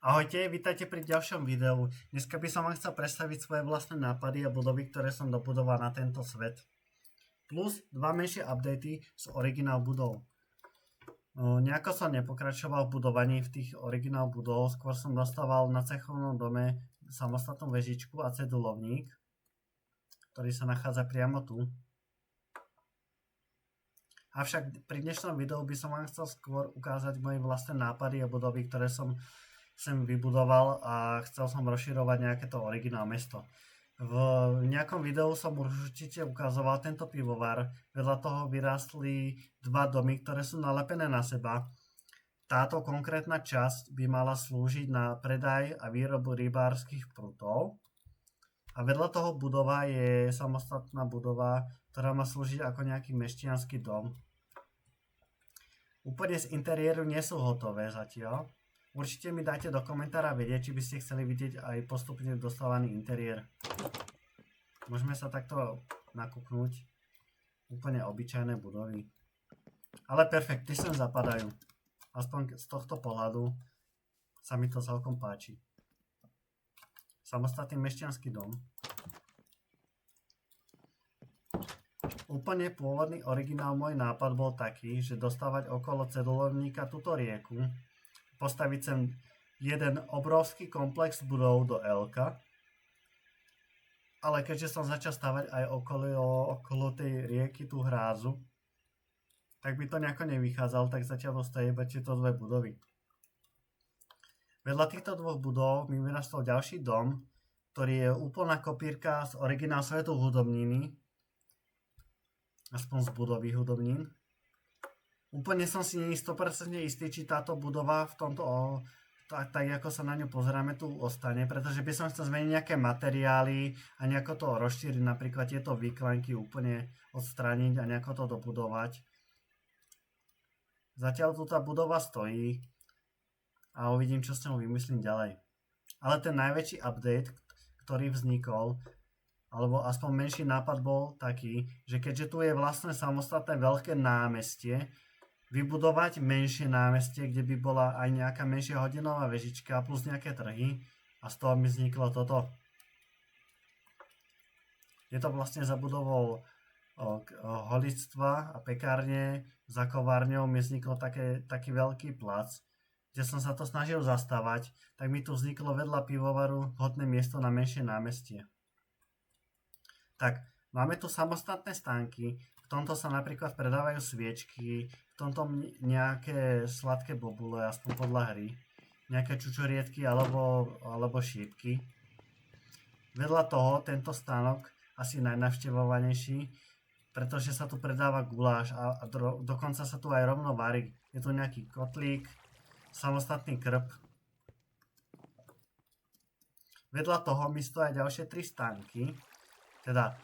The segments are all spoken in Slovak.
Ahojte, vítajte pri ďalšom videu. Dneska by som vám chcel predstaviť svoje vlastné nápady a budovy, ktoré som dobudoval na tento svet. Plus dva menšie updaty z originál budov. Nejako som nepokračoval v budovaní v tých originál budov, skôr som dostával na cechovnom dome samostatnú vežičku a cedulovník, ktorý sa nachádza priamo tu. Avšak pri dnešnom videu by som vám chcel skôr ukázať moje vlastné nápady a budovy, ktoré som sem vybudoval a chcel som rozširovať nejaké to originál mesto. V nejakom videu som určite ukazoval tento pivovar, vedľa toho vyrástli dva domy, ktoré sú nalepené na seba. Táto konkrétna časť by mala slúžiť na predaj a výrobu rybárskych prutov. A vedľa toho budova je samostatná budova, ktorá má slúžiť ako nejaký mešťanský dom. Úplne z interiéru nie sú hotové zatiaľ. Určite mi dajte do komentára vedieť, či by ste chceli vidieť aj postupne dostávaný interiér. Môžeme sa takto nakúknúť. Úplne obyčajné budovy. Ale perfektne sem zapadajú. Aspoň z tohto pohľadu sa mi to celkom páči. Samostatný mešťanský dom. Úplne pôvodný originál môj nápad bol taký, že dostávať okolo cedulovníka túto rieku, postaviť sem jeden obrovský komplex budov do L-ka, ale keďže som začal stavať aj okolo tej rieky tú hrázu, tak by to nejako nevychádzalo, tak zatiaľ dostaje iba tieto dve budovy. Vedľa týchto dvoch budov mi vyrastol ďalší dom, ktorý je úplná kopírka z originál svetu hudobniny, aspoň z budovy hudobnín. Úplne som si nie 100% istý, či táto budova v tomto, tak ako sa na ňu pozeráme, tu ostane, pretože by som chcel zmeniť nejaké materiály a nejako to rozšíriť, napríklad tieto výklenky úplne odstrániť a nejako to dobudovať. Zatiaľ tu tá budova stojí a uvidím, čo s ňou vymyslím ďalej. Ale ten najväčší update, ktorý vznikol, alebo aspoň menší nápad bol taký, že keďže tu je vlastne samostatné veľké námestie, vybudovať menšie námestie, kde by bola aj nejaká menšia hodinová vežička plus nejaké trhy a z toho mi vzniklo toto. Je to vlastne za budovou holictva a pekárne, za kovárňou mi vzniklo taký veľký plac, kde som sa to snažil zastavať, tak mi tu vzniklo vedľa pivovaru vhodné miesto na menšie námestie. Tak, máme tu samostatné stánky, v tomto sa napríklad predávajú sviečky, v tomto nejaké sladké bobule, aspoň podľa hry, nejaké čučoriedky alebo šípky. Vedľa toho tento stánok asi najnavštevovanejší, pretože sa tu predáva guláš a dokonca sa tu aj rovno varí. Je tu nejaký kotlík, samostatný krb. Vedľa toho mi stoja ďalšie 3 stánky, teda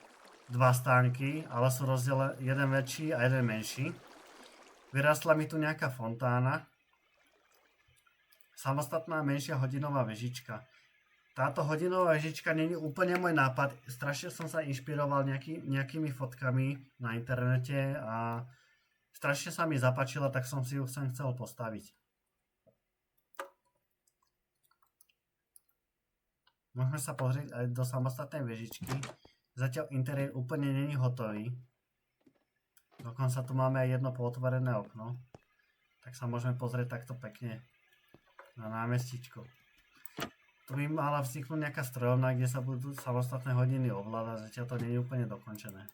2 stánky, ale sú rozdelené jeden väčší a jeden menší. Vyrastla mi tu nejaká fontána. Samostatná menšia hodinová vežička. Táto hodinová vežička nie je úplne môj nápad. Strašne som sa inšpiroval nejakými fotkami na internete a strašne sa mi zapáčila, tak som si ju chcel postaviť. Môžeme sa pozrieť aj do samostatnej vežičky. Zatiaľ interiér úplne není hotový. Dokonca tu máme aj jedno pootvorené okno. Tak sa môžeme pozrieť takto pekne na námestičko. Tu by mala vzniknúť nejaká strojovňa, kde sa budú samostatné hodiny ovládať. Zatiaľ to nie je úplne dokončené.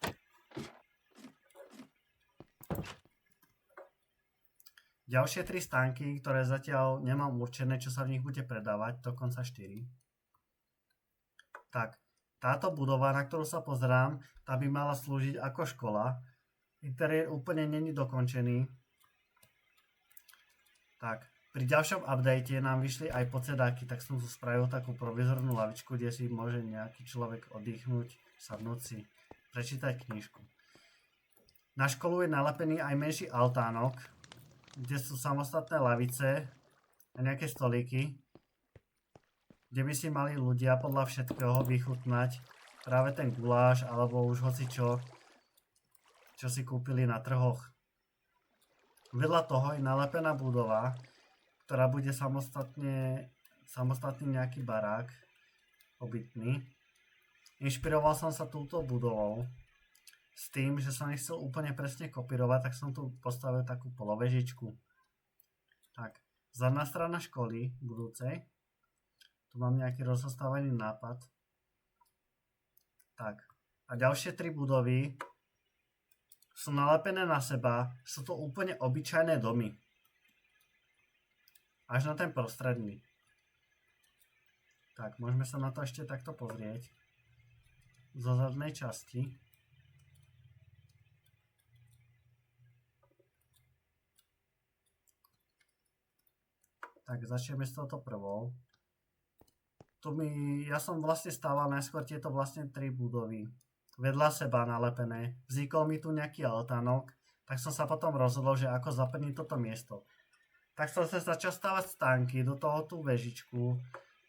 Ďalšie 3 stánky, ktoré zatiaľ nemám určené, čo sa v nich bude predávať, dokonca 4. Tak. Táto budova, na ktorú sa pozerám, tá by mala slúžiť ako škola. Interiér úplne není dokončený. Tak, pri ďalšom update nám vyšli aj podsedáky, tak som tu spravil takú provizornú lavičku, kde si môže nejaký človek oddychnúť, sadnúť si, prečítať knižku. Na školu je nalepený aj menší altánok, kde sú samostatné lavice a nejaké stolíky, kde by si mali ľudia podľa všetkého vychutnať práve ten guláš alebo už hocičo, čo si kúpili na trhoch. Vedľa toho je nalepená budova, ktorá bude samostatne samostatný nejaký barák, obytný. Inšpiroval som sa túto budovou s tým, že som nechcel úplne presne kopírovať, tak som tu postavil takú polovežičku. Tak, zadná strana školy budúcej. Tu mám nejaký rozostávaný nápad. Tak, a ďalšie 3 budovy sú nalepené na seba, sú to úplne obyčajné domy. Až na ten prostredný. Tak, môžeme sa na to ešte takto pozrieť. Zo zadnej časti. Tak, začneme s touto prvou. Ja som vlastne stával najskôr tieto vlastne 3 budovy vedľa seba nalepené. Vznikol mi tu nejaký altánok, tak som sa potom rozhodol, že ako zaplniť toto miesto. Tak som sa začal stavať stánky do toho tú vežičku.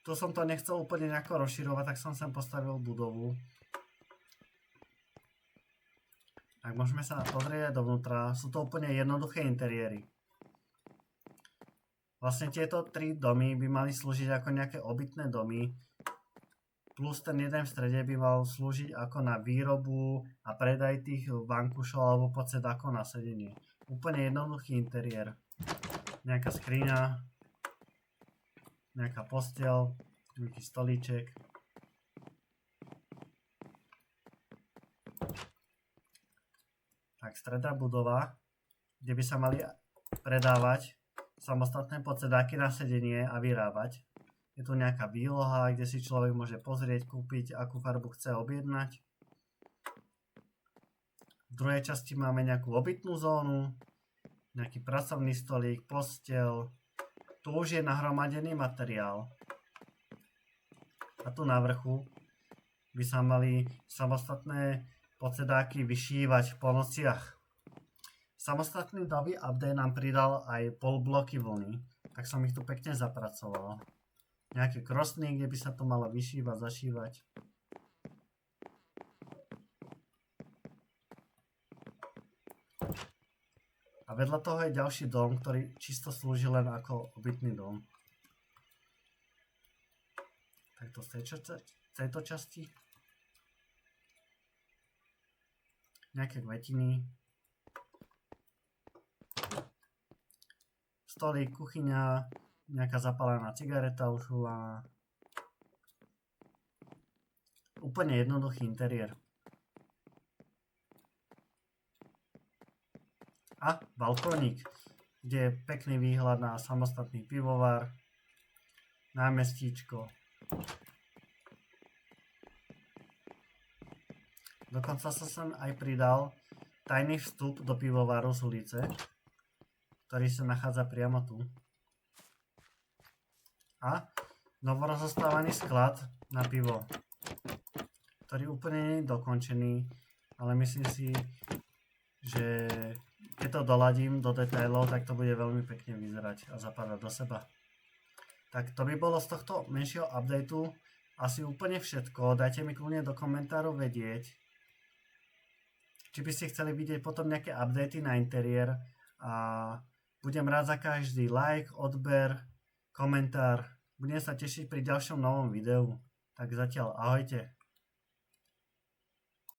Tu som to nechcel úplne nejako rozširovať, tak som sem postavil budovu. Tak môžeme sa pozrieť aj dovnútra. Sú to úplne jednoduché interiéry. Vlastne tieto 3 domy by mali slúžiť ako nejaké obytné domy. Plus ten jeden v strede by mal slúžiť ako na výrobu a predaj tých vankúšov alebo podsedákov na sedenie. Úplne jednoduchý interiér. Nejaká skriňa, nejaká posteľ, nejaký stolíček. Tak stredná budova, kde by sa mali predávať samostatné podsedáky na sedenie a vyrábať. Je tu nejaká výloha, kde si človek môže pozrieť, kúpiť, akú farbu chce objednať. V druhej časti máme nejakú obytnú zónu, nejaký pracovný stolík, posteľ. Tu už je nahromadený materiál. A tu na vrchu by sa mali samostatné podsedáky vyšívať po nociach. Samostatný nový update nám pridal aj polbloky vlny, tak som ich tu pekne zapracoval. Nejaký krosný, kde by sa to malo vyšívať, zašívať. A vedľa toho je ďalší dom, ktorý čisto slúži len ako obytný dom. Takto z tejto časti. Nejaké kvetiny. Stolík, kuchyňa. Nejaká zapálená cigareta ušula. Úplne jednoduchý interiér. A balkónik, kde je pekný výhľad na samostatný pivovar, námestíčko. Dokonca som sem aj pridal tajný vstup do pivovaru z ulice, ktorý sa nachádza priamo tu. A novorozostávaný sklad na pivo, ktorý úplne nie je dokončený, ale myslím si, že keď to doladím do detailov, tak to bude veľmi pekne vyzerať a zapadať do seba. Tak to by bolo z tohto menšieho updateu asi úplne všetko. Dajte mi kľudne do komentárov vedieť, či by ste chceli vidieť potom nejaké updaty na interiér, a budem rád za každý like, odber, komentár. Budem sa tešiť pri ďalšom novom videu. Tak zatiaľ ahojte.